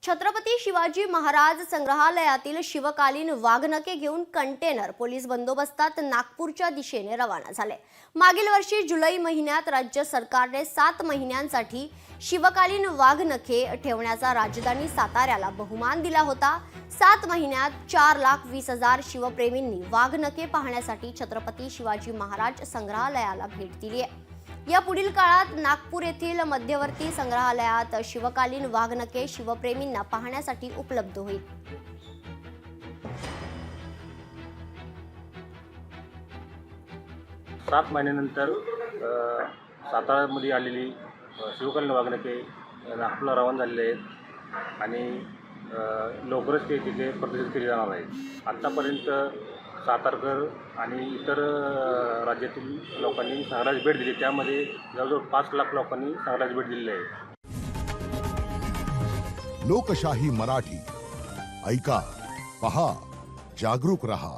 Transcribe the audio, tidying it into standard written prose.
छत्रपती शिवाजी महाराज संग्रहालयातील शिवकालीन वाघनखे घेऊन कंटेनर पोलीस बंदोबस्तात नागपूरच्या दिशेने रवाना झाले। मागील वर्षी जुलै महिन्यात राज्य सरकारने 7 महिन्यांसाठी शिवकालीन वाघनखे ठेवण्याचा राजधानी साताऱ्याला बहुमान दिला होता। 7 महिन्यात 4,20,000 शिवप्रेमींनी वाघनखे पाहण्यासाठी छत्रपती शिवाजी महाराज संग्रहालयाला भेट दिली आहे। या पुढील काळात नागपूर येथील मध्यवर्ती संग्रहालयात शिवकालीन वाघनखे शिवप्रेमींना पाहण्यासाठी उपलब्ध होईल। 7 महिन्यानंतर साताऱ्यामध्ये आलेली शिवकालीन वाघनखे नागपूरला रवाना झालेले आहेत आणि लवकरच ते तिथे प्रदर्शित केले जाणार आहेत। आत्तापर्यंत सातारकर आणि इतर राज्यातील लोकांनी संग्रहालयास भेट दिली, त्यामध्ये जवळजवळ 5 लाख लोकांनी संग्रहालयास भेट दिलेली आहे। लोकशाही मराठी ऐका, पहा, जागरूक रहा।